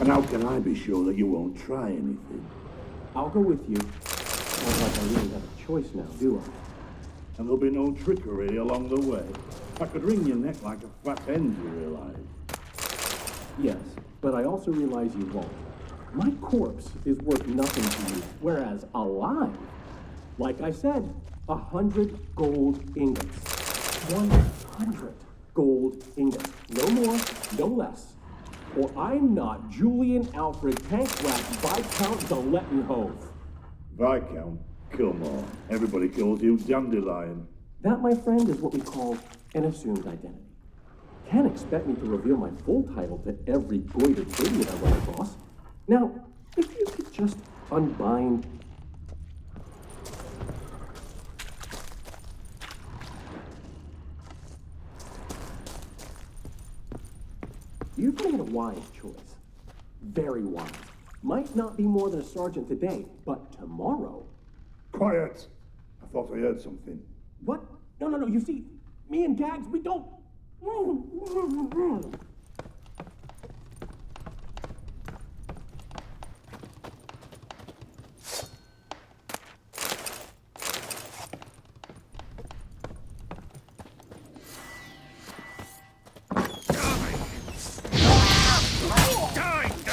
And how can I be sure that you won't try anything? I'll go with you. Sounds like I really have a choice now, do I? And there'll be no trickery along the way. I could wring your neck like a fat hen, you realize? Yes, but I also realize you won't. My corpse is worth nothing to you, whereas alive, like I said, 100 gold ingots. 100 gold ingots. No more, no less. Or I'm not Julian Alfred Tankrat Viscount de Lettenhove. Viscount? Come on. Everybody calls you Dandelion. That, my friend, is what we call an assumed identity. Can't expect me to reveal my full title to every goitered idiot I run across. Now, if you could just unbind... You've made a wise choice. Very wise. Might not be more than a sergeant today, but tomorrow... Quiet! I thought I heard something. What? No. You see, me and Gags, we don't...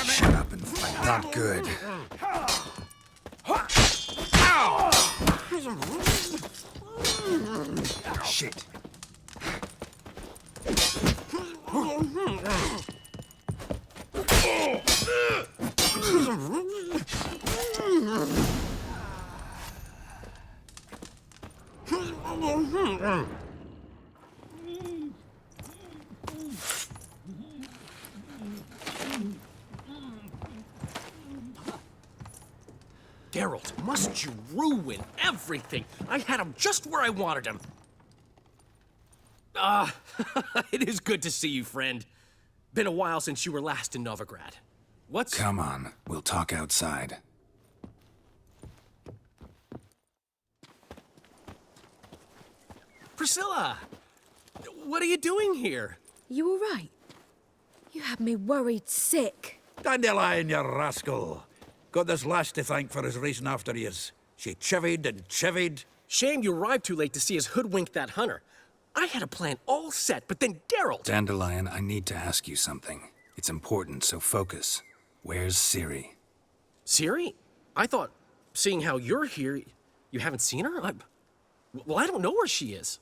Shut up and fight. Not good. Shit. Geralt, must you ruin everything? I had him just where I wanted him. It is good to see you, friend. Been a while since you were last in Novigrad. What's... Come on, we'll talk outside. Priscilla! What are you doing here? You all right? You had me worried sick. Dandelion, you rascal. Got this lass to thank for his racing after yous. She chivied and chivied. Shame you arrived too late to see us hoodwink that hunter. I had a plan all set, but then Geralt... Dandelion, I need to ask you something. It's important, so focus. Where's Ciri? Ciri? I thought, seeing how you're here, you haven't seen her? Well, I don't know where she is.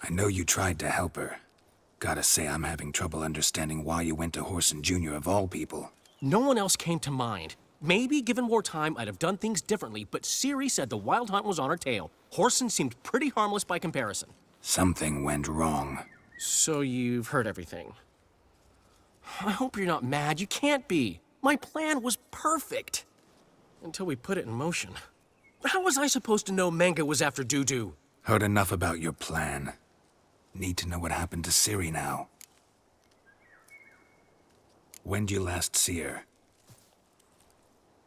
I know you tried to help her. Gotta say, I'm having trouble understanding why you went to Horson Jr. of all people. No one else came to mind. Maybe, given more time, I'd have done things differently, but Ciri said the Wild Hunt was on her tail. Horson seemed pretty harmless by comparison. Something went wrong. So you've heard everything. I hope you're not mad. You can't be. My plan was perfect. Until we put it in motion. How was I supposed to know Manga was after Dudu? Heard enough about your plan. Need to know what happened to Ciri now. When'd you last see her?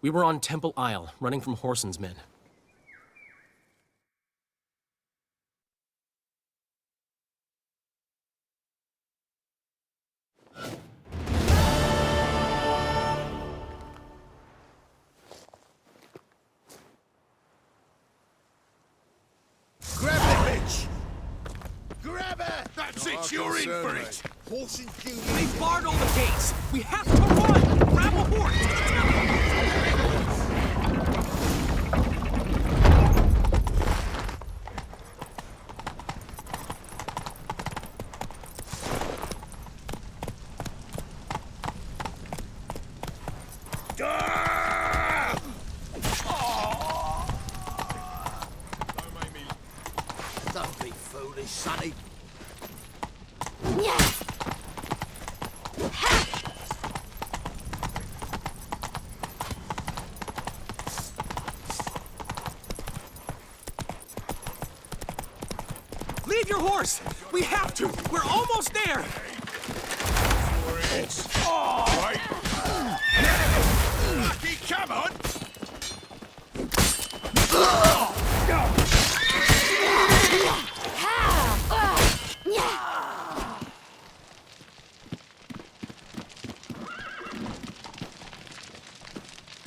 We were on Temple Isle, running from Horson's men. Grab it, bitch! Grab it! That's it, you're in for it! Horse and Judy. They barred all the gates! We have to run! Grab a horse! To the temple! Don't be foolish, sonny. Leave your horse! We have to! We're almost there! Right. Lucky, come on!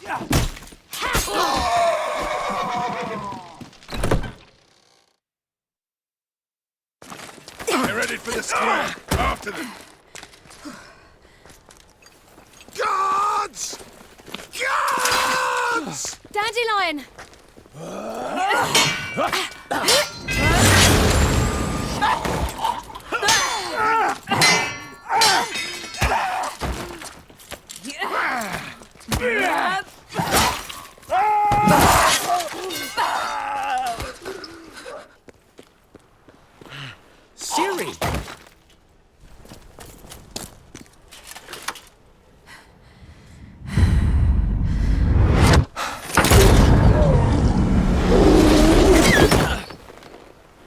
They're headed for the square. After them. Guards! Guards! Dandelion! Siri!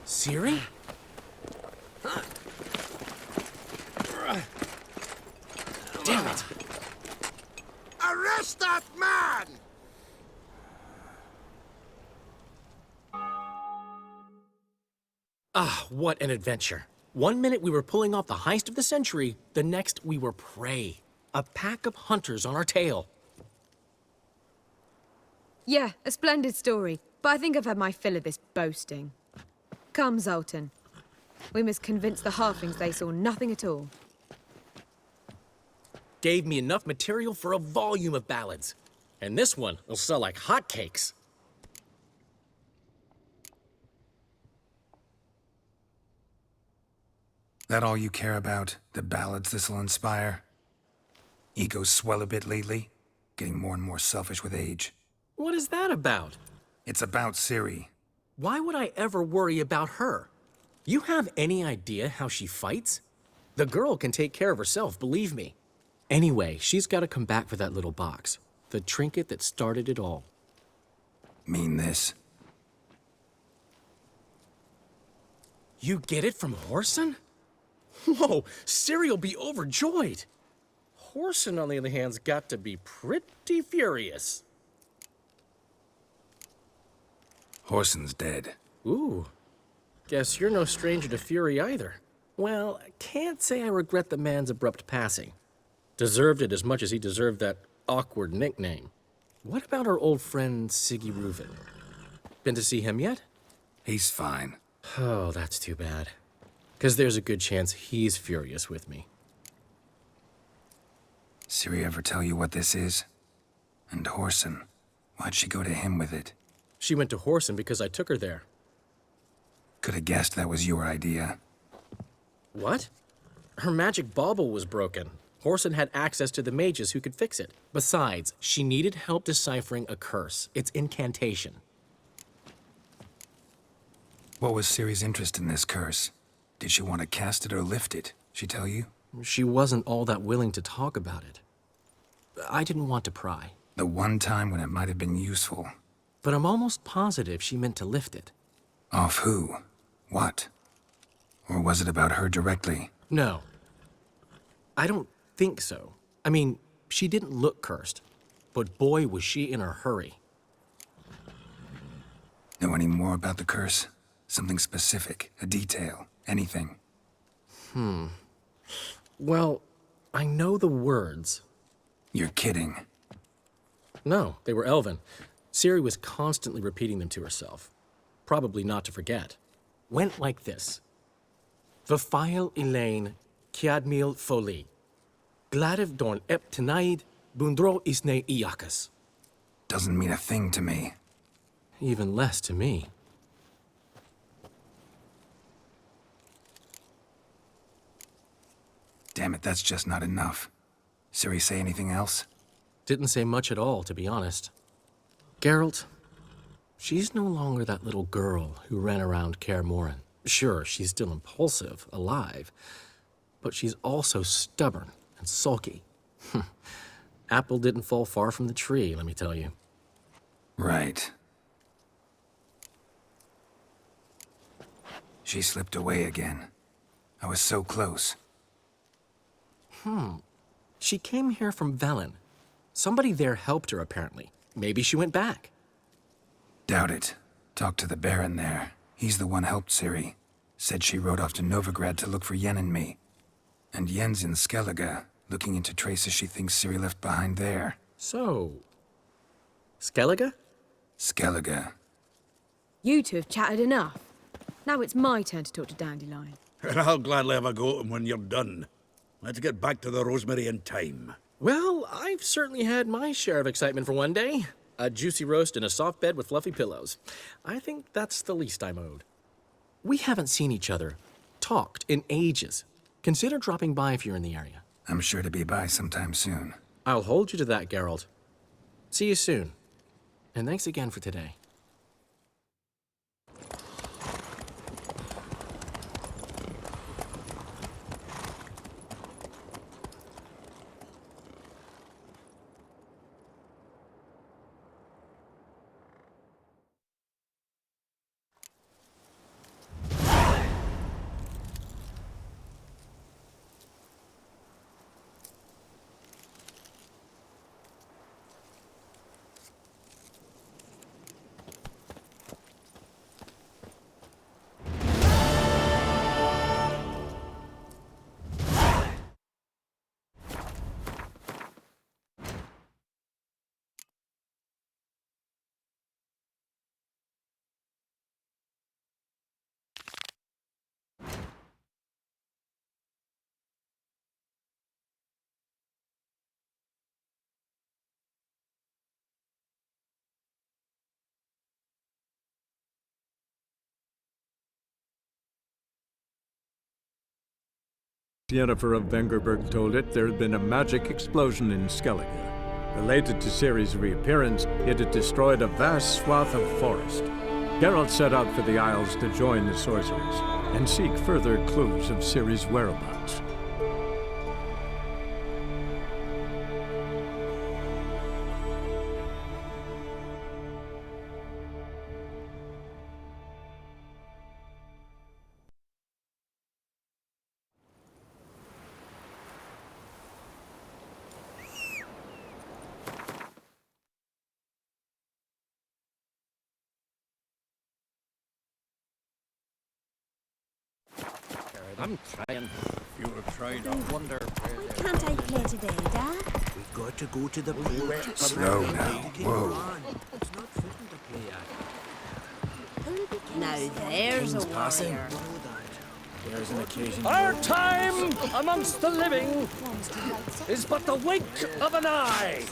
Siri? Damn it! Arrest that man! Ah, what an adventure. 1 minute we were pulling off the heist of the century, the next we were prey. A pack of hunters on our tail. Yeah, a splendid story. But I think I've had my fill of this boasting. Come, Zoltan. We must convince the halflings they saw nothing at all. Gave me enough material for a volume of ballads. And this one will sell like hotcakes. That all you care about? The ballads this'll inspire? Egos swell a bit lately? Getting more and more selfish with age. What is that about? It's about Ciri. Why would I ever worry about her? You have any idea how she fights? The girl can take care of herself, believe me. Anyway, she's got to come back for that little box. The trinket that started it all. Mean this? You get it from Horson? Whoa, Ciri'll be overjoyed. Horson, on the other hand's got to be pretty furious. Horson's dead. Ooh, guess you're no stranger to fury either. Well, I can't say I regret the man's abrupt passing. Deserved it as much as he deserved that awkward nickname. What about our old friend Siggy Reuven? Been to see him yet? He's fine. Oh, that's too bad. Because there's a good chance he's furious with me. Ciri ever tell you what this is? And Horson, why'd she go to him with it? She went to Horson because I took her there. Could have guessed that was your idea. What? Her magic bauble was broken. Horson had access to the mages who could fix it. Besides, she needed help deciphering a curse. It's incantation. What was Ciri's interest in this curse? Did she want to cast it or lift it? She tell you? She wasn't all that willing to talk about it. I didn't want to pry. The one time when it might have been useful. But I'm almost positive she meant to lift it. Off who? What? Or was it about her directly? No. I don't think so. I mean, she didn't look cursed. But boy, was she in a hurry. Know any more about the curse? Something specific, a detail, anything? Well, I know the words. You're kidding. No, they were Elven. Ciri was constantly repeating them to herself. Probably not to forget. Went like this. Vafile Elaine Kiadmil Foli. Gladiv Dorn Ep Tenaid Bundro Isne Iakas. Doesn't mean a thing to me. Even less to me. Damn it, that's just not enough. Ciri say anything else? Didn't say much at all, to be honest. Geralt, she's no longer that little girl who ran around Kaer Morhen. Sure, she's still impulsive, alive, but she's also stubborn and sulky. Apple didn't fall far from the tree, let me tell you. Right. She slipped away again. I was so close. She came here from Velen. Somebody there helped her, apparently. Maybe she went back. Doubt it. Talked to the Baron there. He's the one helped Ciri. Said she rode off to Novigrad to look for Yen and me. And Yen's in Skellige, looking into traces she thinks Ciri left behind there. So, Skellige? Skellige. You two have chatted enough. Now it's my turn to talk to Dandelion. And I'll gladly have a go at him when you're done. Let's get back to the rosemary in time. Well, I've certainly had my share of excitement for one day. A juicy roast in a soft bed with fluffy pillows. I think that's the least I'm owed. We haven't seen each other, talked in ages. Consider dropping by if you're in the area. I'm sure to be by sometime soon. I'll hold you to that, Geralt. See you soon. And thanks again for today. Yennefer of Vengerberg told it there had been a magic explosion in Skellige. Related to Ciri's reappearance, it had destroyed a vast swath of forest. Geralt set out for the Isles to join the sorcerers and seek further clues of Ciri's whereabouts. I'm trying. You were trying. I wonder where Why can't I play today, Dad? We got to go to the port. Slow now. Whoa. it's not fitting to play at. Now there's a warrior. There's an occasion. Our time amongst the living is but the wink of an eye.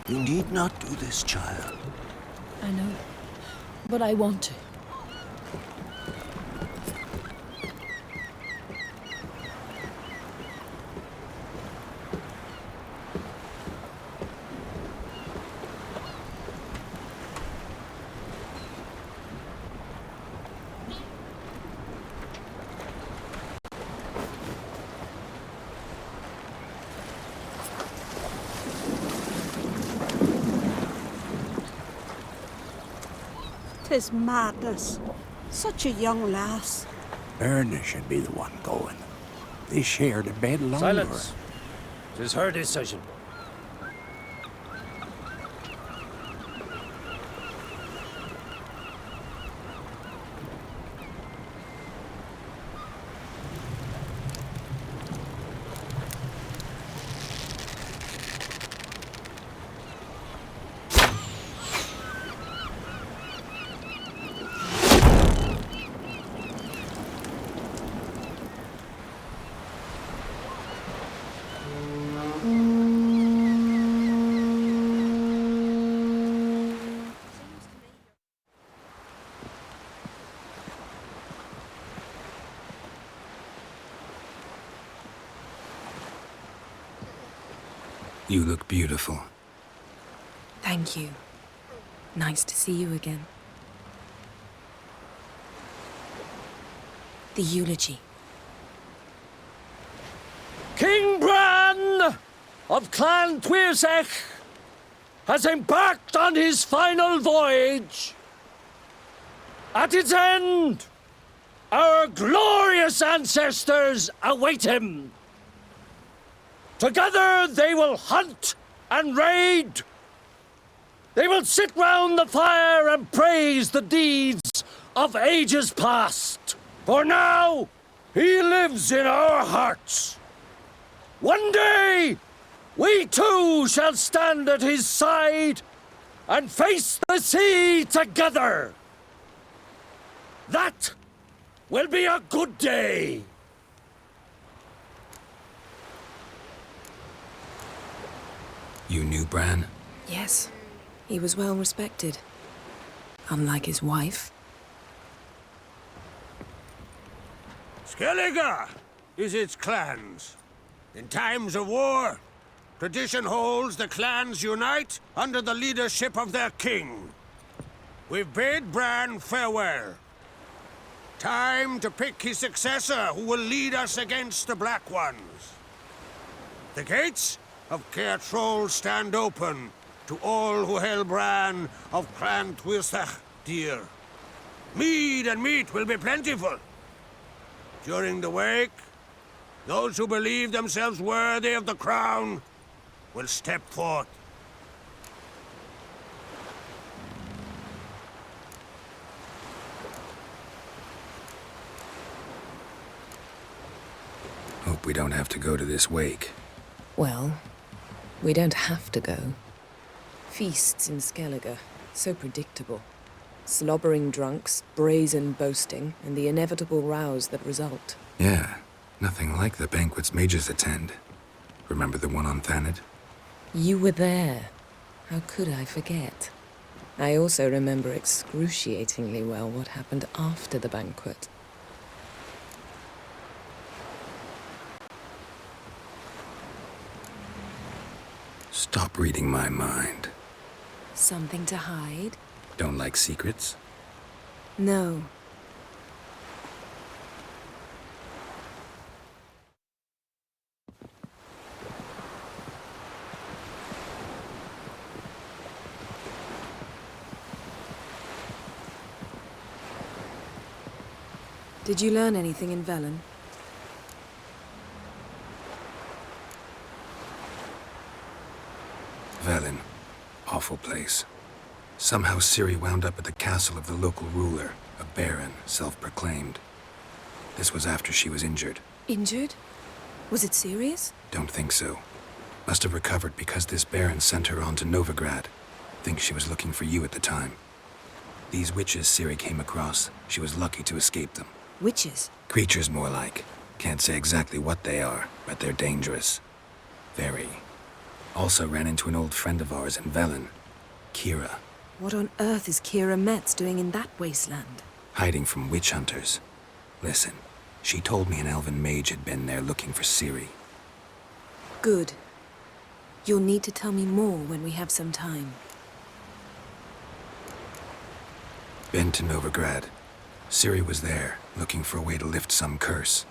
You need not do this, child. I know, but I want to. Tis madness. Such a young lass. Erna should be the one going. They shared a bed longer. Silence. 'Tis her decision. You look beautiful. Thank you. Nice to see you again. The eulogy. King Bran of Clan Tuirsech has embarked on his final voyage. At its end, our glorious ancestors await him. Together they will hunt and raid. They will sit round the fire and praise the deeds of ages past. For now, he lives in our hearts. One day, we too shall stand at his side and face the sea together. That will be a good day. You knew Bran? Yes, he was well respected. Unlike his wife. Skellige is its clans. In times of war, tradition holds the clans unite under the leadership of their king. We've bade Bran farewell. Time to pick his successor who will lead us against the Black Ones. The gates of Caer Troll stand open to all who held Bran of Clan Tuirsech dear. Mead and meat will be plentiful. During the wake, those who believe themselves worthy of the crown will step forth. Hope we don't have to go to this wake. Well, we don't have to go. Feasts in Skellige, so predictable. Slobbering drunks, brazen boasting, and the inevitable rows that result. Yeah, nothing like the banquets mages attend. Remember the one on Thanedd? You were there. How could I forget? I also remember excruciatingly well what happened after the banquet. Stop reading my mind. Something to hide? Don't like secrets? No. Did you learn anything in Velen? Velen. Awful place. Somehow Ciri wound up at the castle of the local ruler, a baron, self-proclaimed. This was after she was injured. Injured? Was it serious? Don't think so. Must have recovered because this baron sent her on to Novigrad. Think she was looking for you at the time. These witches Ciri came across, she was lucky to escape them. Witches? Creatures, more like. Can't say exactly what they are, but they're dangerous. Very. Also ran into an old friend of ours in Velen, Kira. What on earth is Kira Metz doing in that wasteland? Hiding from witch hunters. Listen, she told me an elven mage had been there looking for Ciri. Good. You'll need to tell me more when we have some time. Been to Novigrad. Ciri was there, looking for a way to lift some curse.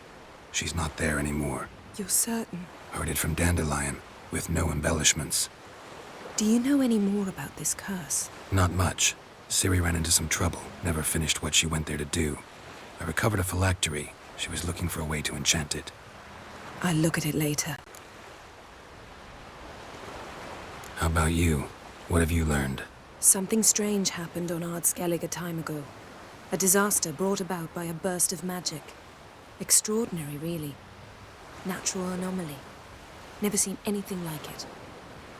She's not there anymore. You're certain? Heard it from Dandelion, with no embellishments. Do you know any more about this curse? Not much. Ciri ran into some trouble, never finished what she went there to do. I recovered a phylactery. She was looking for a way to enchant it. I'll look at it later. How about you? What have you learned? Something strange happened on Ard Skellige a time ago. A disaster brought about by a burst of magic. Extraordinary, really. Natural anomaly. Never seen anything like it.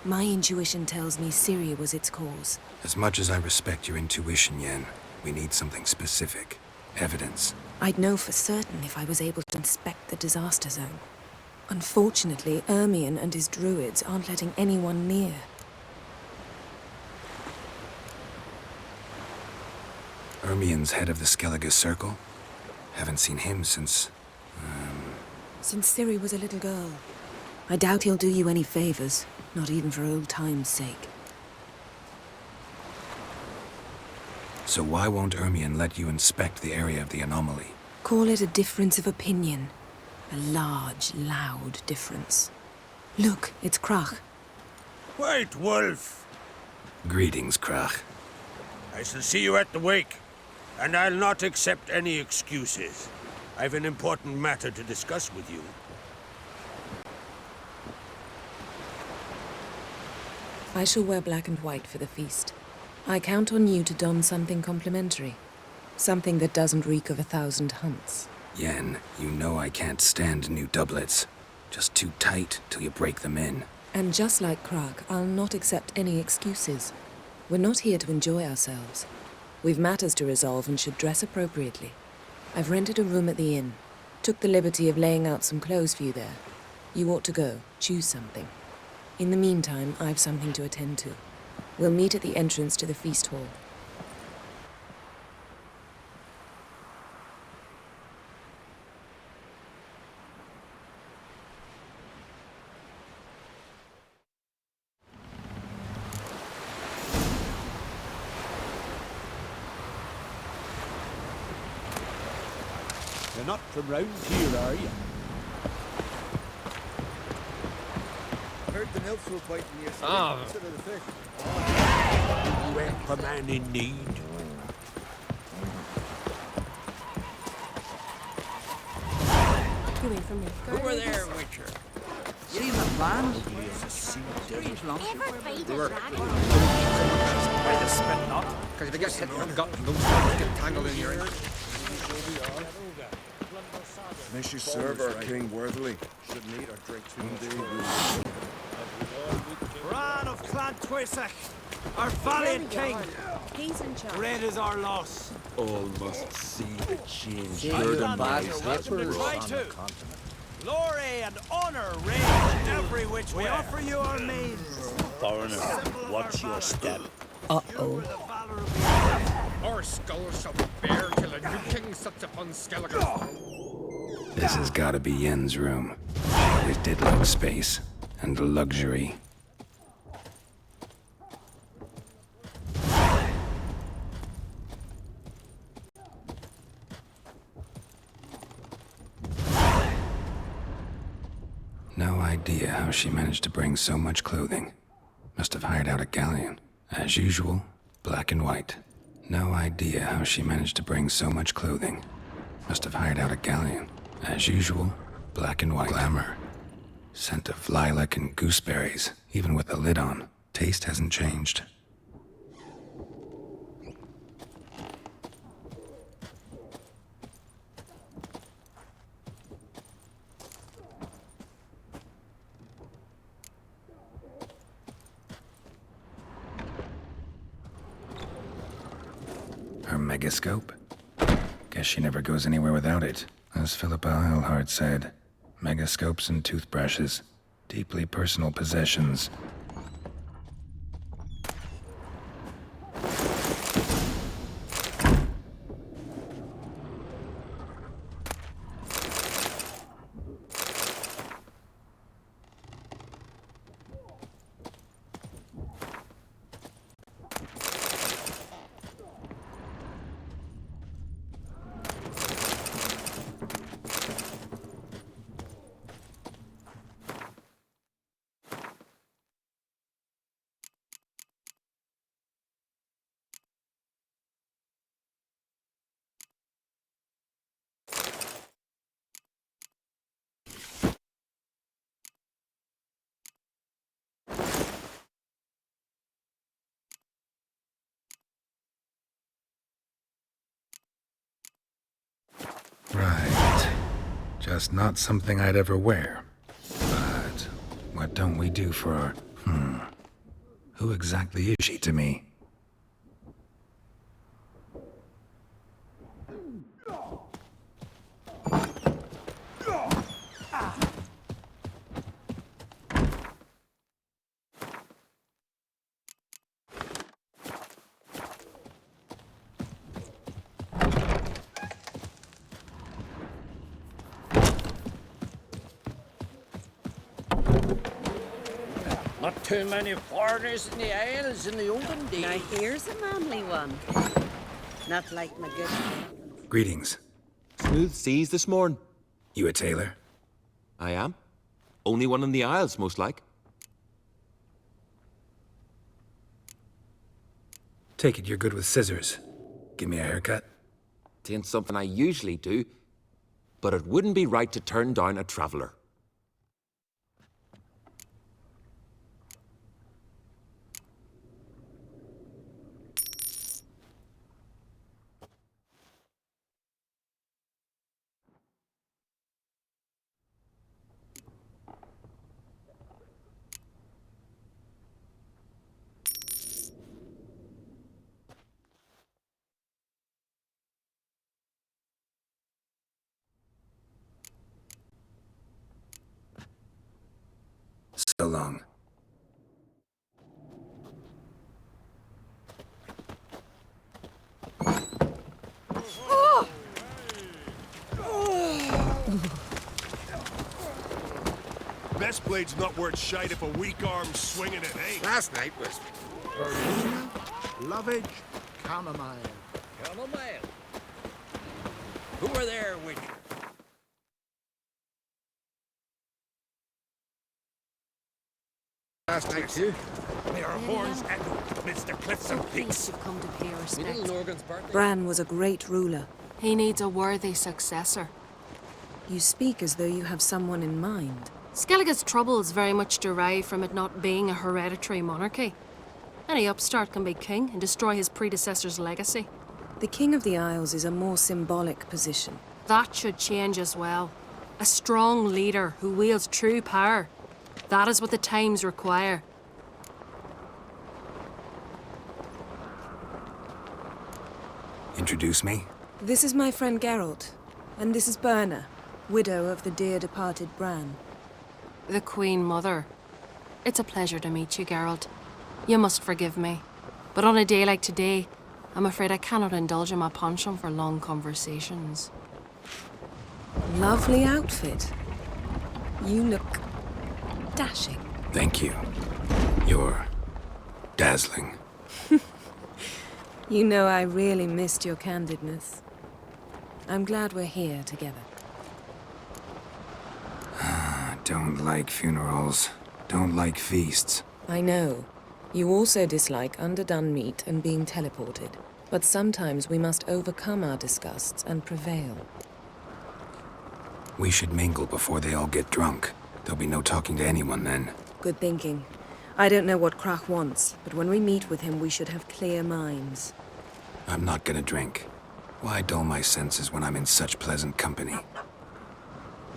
My intuition tells me Ciri was its cause. As much as I respect your intuition, Yen, we need something specific. Evidence. I'd know for certain if I was able to inspect the disaster zone. Unfortunately, Ermion and his druids aren't letting anyone near. Ermion's head of the Skellige Circle? Haven't seen him since... Since Ciri was a little girl. I doubt he'll do you any favors. Not even for old time's sake. So why won't Ermion let you inspect the area of the anomaly? Call it a difference of opinion. A large, loud difference. Look, it's Krach. White Wolf! Greetings, Krach. I shall see you at the wake, and I'll not accept any excuses. I've an important matter to discuss with you. I shall wear black and white for the feast. I count on you to don something complimentary. Something that doesn't reek of 1,000 hunts. Yen, you know I can't stand new doublets. Just too tight till you break them in. And just like Krach, I'll not accept any excuses. We're not here to enjoy ourselves. We've matters to resolve and should dress appropriately. I've rented a room at the inn. Took the liberty of laying out some clothes for you there. You ought to go. Choose something. In the meantime, I've something to attend to. We'll meet at the entrance to the feast hall. You're not from round here, are you? Heard the nymphs were biting yesterday. Ah. Consider the fish. You help a man in need. Get away from me. Over there, Witcher. You need my plans? Ever feed a dragon? By the spit knot. Because if you get hit in the gut, those things get tangled in your ear. May she serve our king worthily. Shouldn't eat or drink too much. Bran of Clan Twisach, our valiant king. He's in charge. Great is our loss. All must see the change. Try to. Glory and honor reign every which way. We offer you our maidens. Foreigner, watch your step. Uh-oh. Our skulls shall bear till a new king sits upon Skellige. This has gotta be Yen's room. She always did like space and luxury. No idea how she managed to bring so much clothing. Must have hired out a galleon. As usual, black and white. No idea how she managed to bring so much clothing. Must have hired out a galleon. As usual, black and white. Glamour. Scent of lilac and gooseberries, even with the lid on. Taste hasn't changed. Her megascope? Guess she never goes anywhere without it. As Philippa Eilhart said, megascopes and toothbrushes, deeply personal possessions. Right. Just not something I'd ever wear. But what don't we do for our... Who exactly is she to me? Not too many foreigners in the Isles in the olden days. Now here's a manly one. Not like my good. Greetings. Smooth seas this morn. You a tailor? I am. Only one in the Isles, most like. Take it you're good with scissors. Give me a haircut. Tain't something I usually do, but it wouldn't be right to turn down a traveller. So long. Best blade's not worth shite if a weak arm's swinging it, eh? Last night was... Lovage, chamomile. Chamomile. Who were there with you? Last night, too. May our horns echo amidst the cliffs and peaks. Come to pay respect. Little Norgan's birthday. Bran was a great ruler. He needs a worthy successor. You speak as though you have someone in mind. Skellige's troubles very much derive from it not being a hereditary monarchy. Any upstart can be king and destroy his predecessor's legacy. The King of the Isles is a more symbolic position. That should change as well. A strong leader who wields true power. That is what the times require. Introduce me? This is my friend Geralt, and this is Berna, widow of the dear departed Bran. The Queen Mother. It's a pleasure to meet you, Geralt. You must forgive me. But on a day like today, I'm afraid I cannot indulge in my penchant for long conversations. Lovely outfit. You look dashing. Thank you. You're dazzling. You know I really missed your candidness. I'm glad we're here together. Don't like funerals. Don't like feasts. I know. You also dislike underdone meat and being teleported. But sometimes we must overcome our disgusts and prevail. We should mingle before they all get drunk. There'll be no talking to anyone then. Good thinking. I don't know what Krach wants, but when we meet with him, we should have clear minds. I'm not gonna drink. Why dull my senses when I'm in such pleasant company?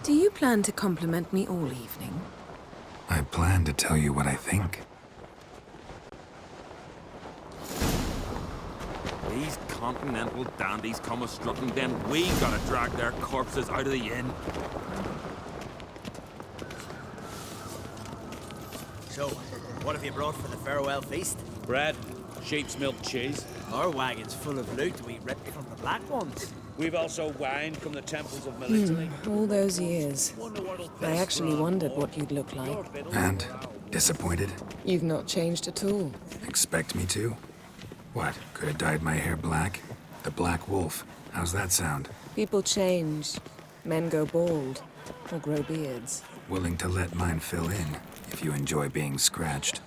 Do you plan to compliment me all evening? I plan to tell you what I think. These continental dandies come a-strutting, then we gotta drag their corpses out of the inn. So, what have you brought for the farewell feast? Bread, sheep's milk cheese. Our wagon's full of loot we ripped from the Black Ones. We've also wine from the temples of Melitene. All those years. I actually wondered what you'd look like. And? Disappointed? You've not changed at all. Expect me to? What, could have dyed my hair black? The Black Wolf. How's that sound? People change. Men go bald. Or grow beards. Willing to let mine fill in, if you enjoy being scratched.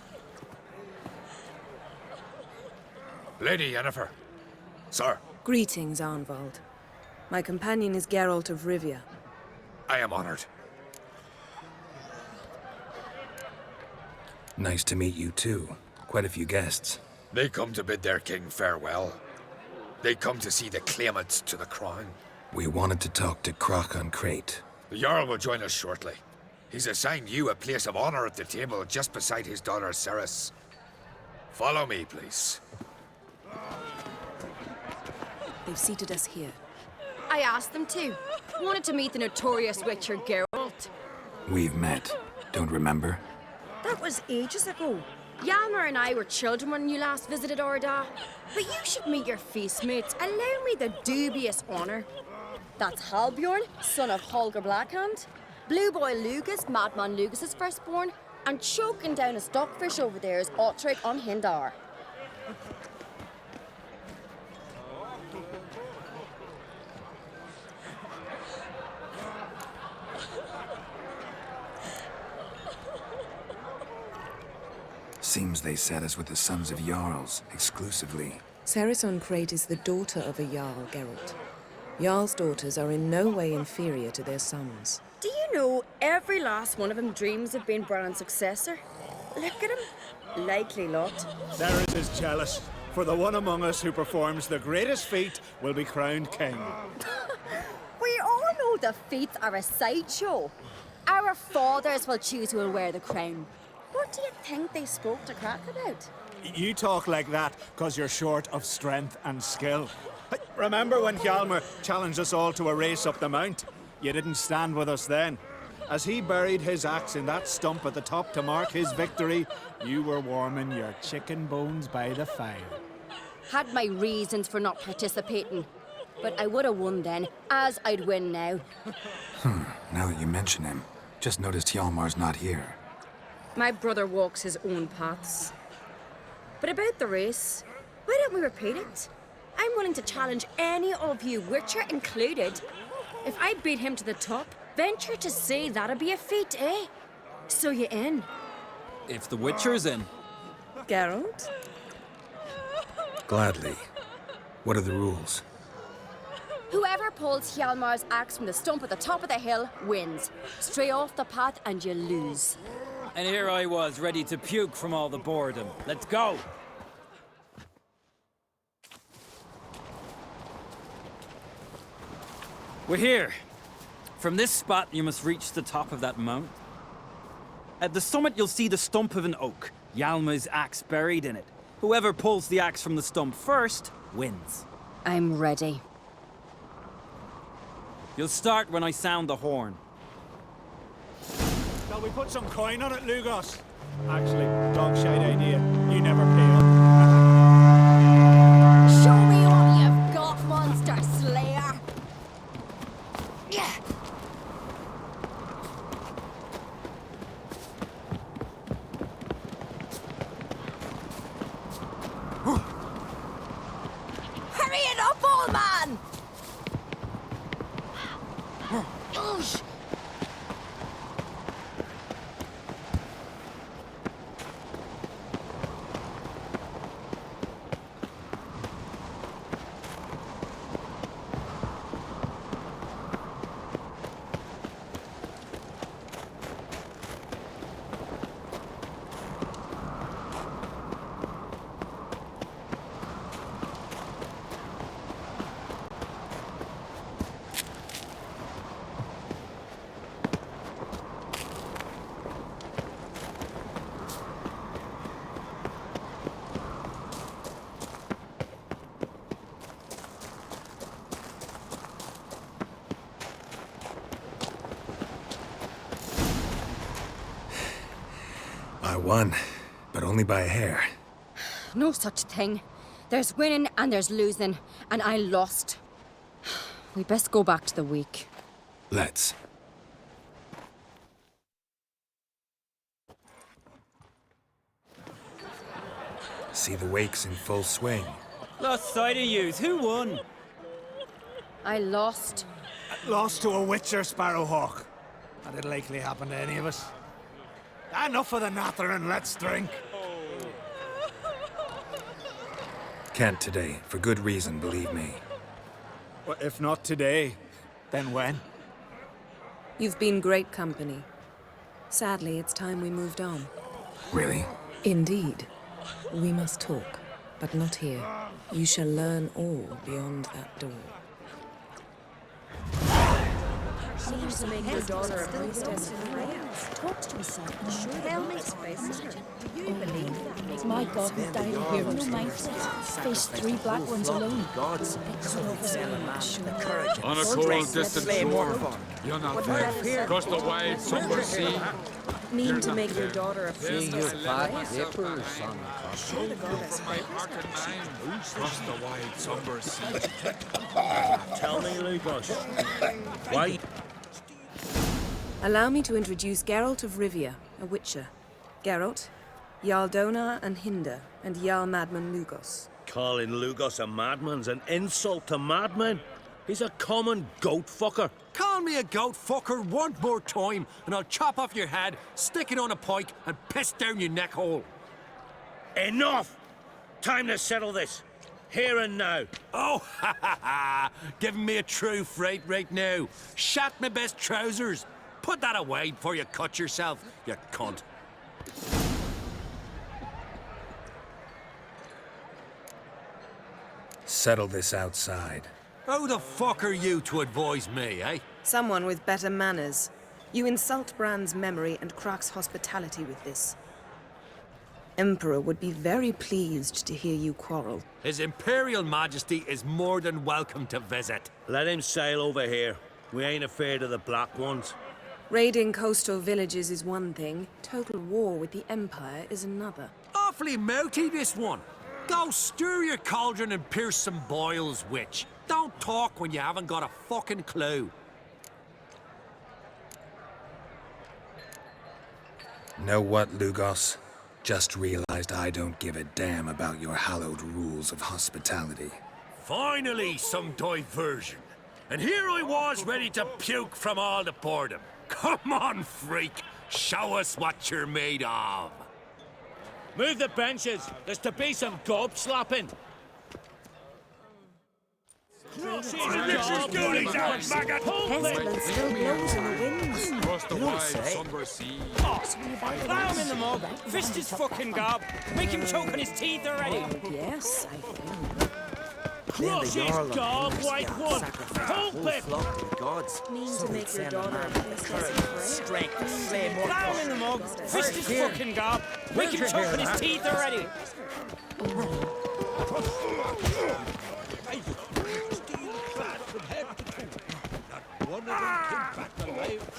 Lady Yennefer. Sir. Greetings, Arnvald. My companion is Geralt of Rivia. I am honored. Nice to meet you, too. Quite a few guests. They come to bid their king farewell. They come to see the claimants to the crown. We wanted to talk to Krach on Crate. The Jarl will join us shortly. He's assigned you a place of honor at the table just beside his daughter Ceres. Follow me, please. They've seated us here. I asked them to. Wanted to meet the notorious witcher Geralt. We've met. Don't remember? That was ages ago. Yalmer and I were children when you last visited Orda. But you should meet your feast mates. Allow me the dubious honor. That's Halbjorn, son of Holger Blackhand. Blue Boy Lugus, Madman Lugus' firstborn. And choking down a stockfish over there is Otrich on Hindar. Seems they set us with the sons of Jarls, exclusively. Ceres on Crete is the daughter of a Jarl, Geralt. Jarl's daughters are in no way inferior to their sons. Do you know every last one of them dreams of being Bran's successor? Look at him. Likely lot. Ceres is jealous, for the one among us who performs the greatest feat will be crowned king. We all know the feats are a sideshow. Our fathers will choose who will wear the crown. What do you think they spoke to Crack about? You talk like that because you're short of strength and skill. Remember when Hjalmar challenged us all to a race up the mount? You didn't stand with us then. As he buried his axe in that stump at the top to mark his victory, you were warming your chicken bones by the fire. Had my reasons for not participating. But I would have won then, as I'd win now. Now that you mention him, just noticed Hjalmar's not here. My brother walks his own paths. But about the race, why don't we repeat it? I'm willing to challenge any of you, Witcher included. If I beat him to the top, venture to say that'd be a feat, eh? So you in? If the Witcher's in. Geralt? Gladly. What are the rules? Whoever pulls Hjalmar's axe from the stump at the top of the hill wins. Stray off the path and you lose. And here I was, ready to puke from all the boredom. Let's go! We're here. From this spot, you must reach the top of that mount. At the summit, you'll see the stump of an oak. Hjalmar's axe buried in it. Whoever pulls the axe from the stump first, wins. I'm ready. You'll start when I sound the horn. Shall we put some coin on it, Lugos? Actually, dog shite idea. You never pay up. Show me what you've got, monster slayer! Yeah. Hurry it up, old man! Oosh. I won, but only by a hair. No such thing. There's winning and there's losing, and I lost. We best go back to the week. Let's. See the wakes in full swing. Lost sight of yous. Who won? I lost. Lost to a Witcher, Sparrowhawk. That'd likely happen to any of us. Enough of the natter and let's drink. Can't today, for good reason, believe me. Well, if not today, then when? You've been great company. Sadly, it's time we moved on. Really? Indeed. We must talk, but not here. You shall learn all beyond that door. Seems to make your daughter a priestess of France. Talks to himself. Sure, tell me space. Do you believe that? My God, we've died a hero tonight. Faced 3 black ones alone. Gods, On a cold, distant shore, you're not there. Across the wide, somber sea. Mean to make your daughter a priestess of France? Sure to God, from my heart and mind. Across the wide, somber sea. Tell me, Lugos. Why? Allow me to introduce Geralt of Rivia, a Witcher. Geralt, Jarl Donar and Hinder, and Jarl Madman Lugos. Calling Lugos a madman's an insult to madmen. He's a common goat fucker. Call me a goat fucker one more time, and I'll chop off your head, stick it on a pike, and piss down your neck hole. Enough! Time to settle this. Here and now. Oh, ha ha ha! Giving me a true fright right now. Shat my best trousers. Put that away before you cut yourself, you cunt. Settle this outside. Who the fuck are you to advise me, eh? Someone with better manners. You insult Bran's memory and Crach's hospitality with this. Emperor would be very pleased to hear you quarrel. His Imperial Majesty is more than welcome to visit. Let him sail over here. We ain't afraid of the Black Ones. Raiding coastal villages is one thing. Total war with the Empire is another. Awfully mouty, this one. Go stir your cauldron and pierce some boils, witch. Don't talk when you haven't got a fucking clue. Know what, Lugos? Just realized I don't give a damn about your hallowed rules of hospitality. Finally, some diversion. And here I was ready to puke from all the boredom. Come on, freak. Show us what you're made of. Move the benches. There's to be some gob slapping. Pestilence still blows in the winds. Across the wide, somber sea. Plow him in the mug. Fist his fucking gob. Make him choke on his teeth already. Yes, I think. Crush his gob, white one. Pulp him. Mean to make your daughter Strength. Plow him in the mug. Fist his fucking gob. Make him choke on his teeth already.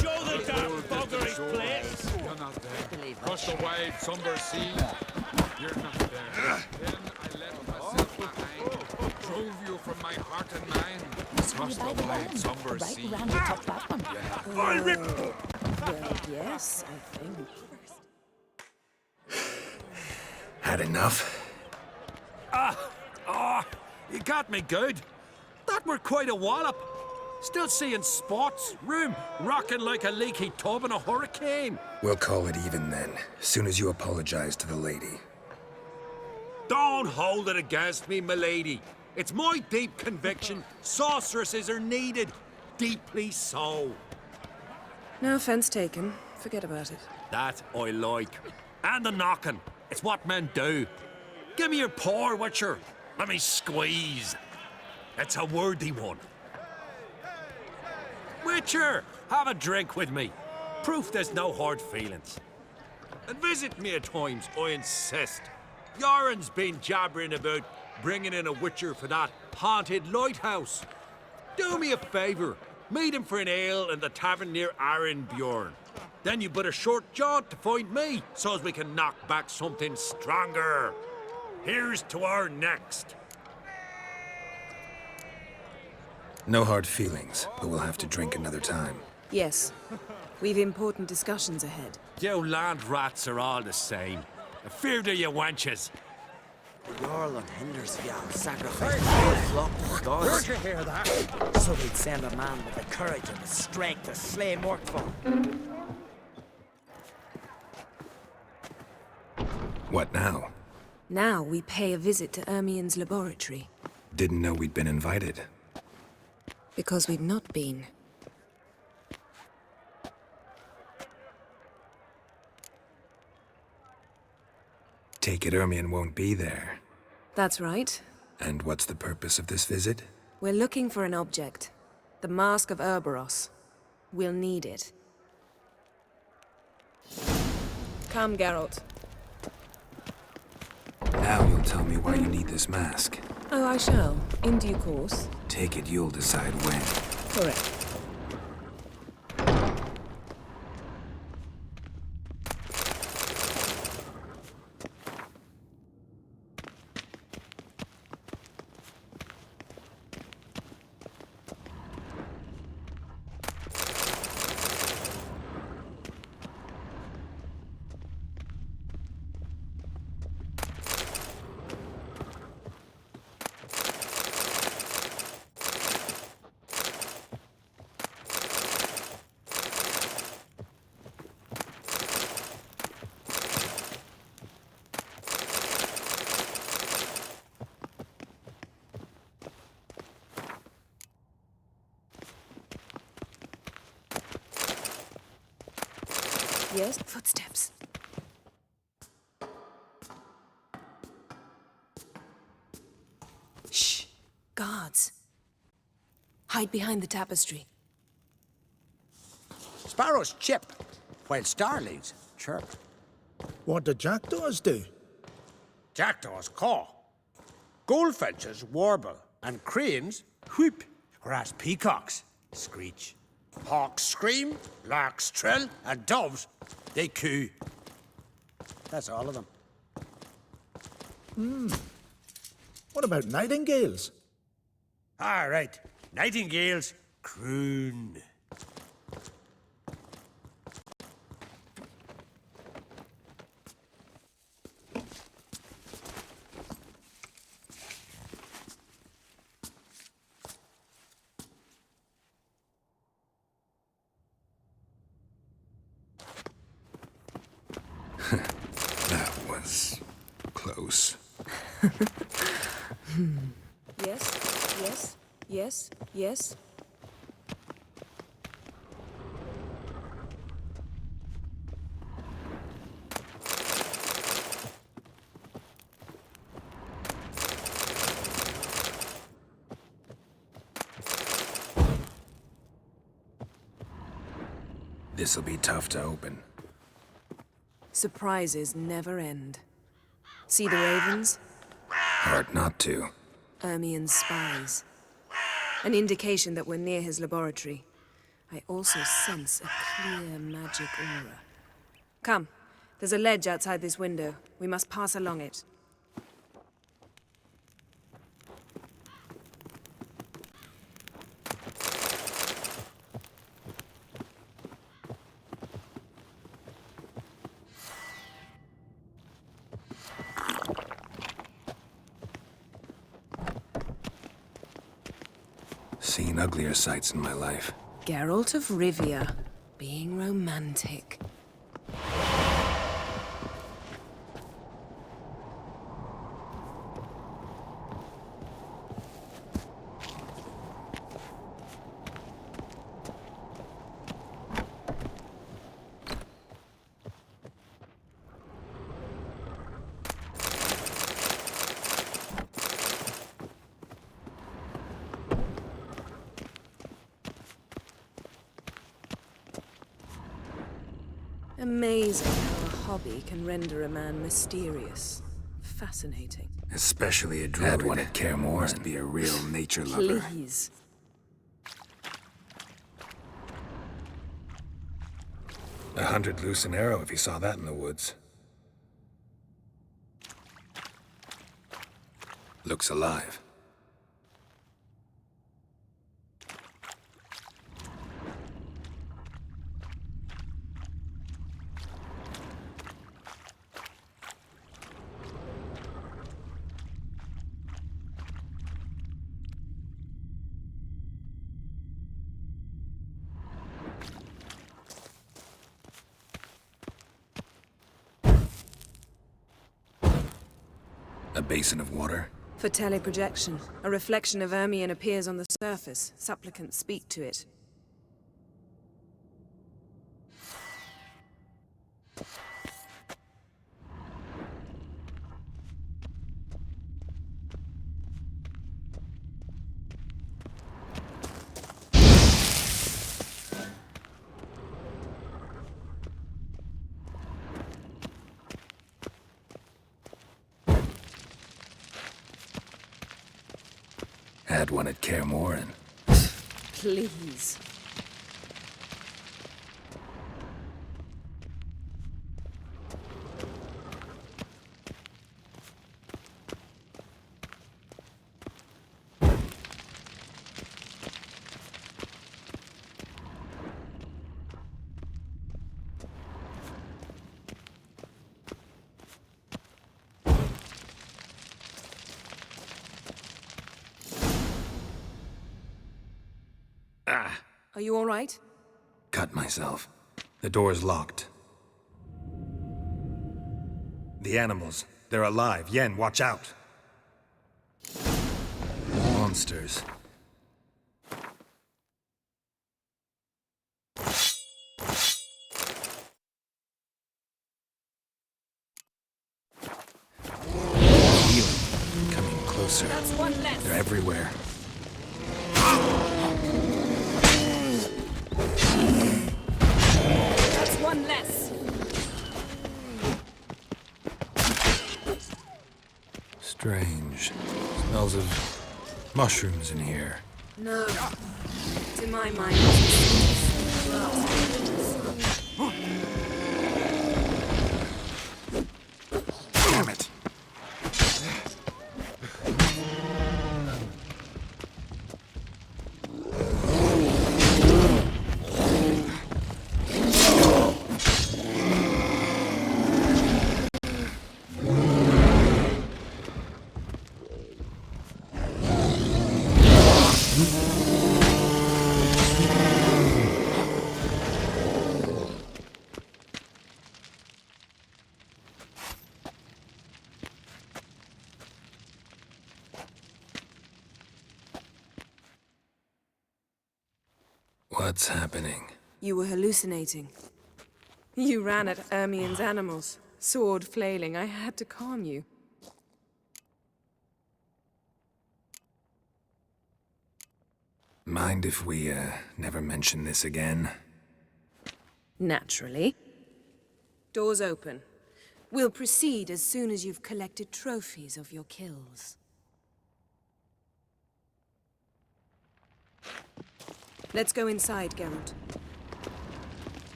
Show the damn bugger his place. You're not there. Across the wide, somber sea. You're not there. Then I left myself behind. Drove you from my heart and mind. Across the wide, somber sea. Well, yes, I think. Had enough? You got me good. That were quite a wallop. Still seeing spots, room rocking like a leaky tub in a hurricane. We'll call it even then, soon as you apologize to the lady. Don't hold it against me, milady. It's my deep conviction sorceresses are needed. Deeply so. No offense taken. Forget about it. That I like. And the knocking. It's what men do. Give me your paw, Witcher. Let me squeeze. It's a worthy one. Witcher, have a drink with me. Proof there's no hard feelings. And visit me at times, I insist. Yoren's been jabbering about bringing in a Witcher for that haunted lighthouse. Do me a favour. Meet him for an ale in the tavern near Arenbjorn. Then you but a short jaunt to find me, so as we can knock back something stronger. Here's to our next. No hard feelings, but we'll have to drink another time. Yes. We've important discussions ahead. You land rats are all the same. Feared of you wenches. Jarl and Hinder's Jarl sacrificed the whole flock to the gods. Where'd you hear that? So they'd send a man with the courage and the strength to slay Mortfall. What now? Now we pay a visit to Ermien's laboratory. Didn't know we'd been invited. Because we've not been. Take it Ermien won't be there. That's right. And what's the purpose of this visit? We're looking for an object. The Mask of Ouroboros. We'll need it. Come, Geralt. Now you'll tell me why you need this mask. Oh, I shall. In due course. Take it you'll decide when. Correct. Yes? Footsteps. Shh. Guards. Hide behind the tapestry. Sparrows chip, while starlings chirp. What do jackdaws do? Jackdaws caw. Goldfinches warble, and cranes whoop, whereas peacocks screech. Hawks scream, larks trill, and doves, they coo. That's all of them. What about nightingales? All right, nightingales croon. That was close. Yes, yes, yes, yes. This'll be tough to open. Surprises never end. See the ravens? Hard not to. Ermien's spies. An indication that we're near his laboratory. I also sense a clear magic aura. Come, there's a ledge outside this window. We must pass along it. Seen uglier sights in my life. Geralt of Rivia, being romantic. Amazing how a hobby can render a man mysterious. Fascinating. Especially a druid. Wouldn't care more. Must be a real nature lover. Please. 100 loose an arrow if he saw that in the woods. Looks alive. A basin of water? For teleprojection, a reflection of Ermien appears on the surface. Supplicants speak to it. Had one at Kaer Morhen. Please. Are you all right? Cut myself. The door's locked. The animals, they're alive. Yen, watch out. Monsters. everywhere. That's one less. Strange. Smells of mushrooms in here. No. To my mind, Damn it. What's happening? you were hallucinating. You ran at Ermien's animals, sword flailing. I had to calm you. Mind if we, never mention this again? Naturally. Doors open. We'll proceed as soon as you've collected trophies of your kills. Let's go inside, Geralt.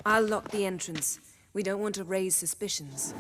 I'll lock the entrance. We don't want to raise suspicions.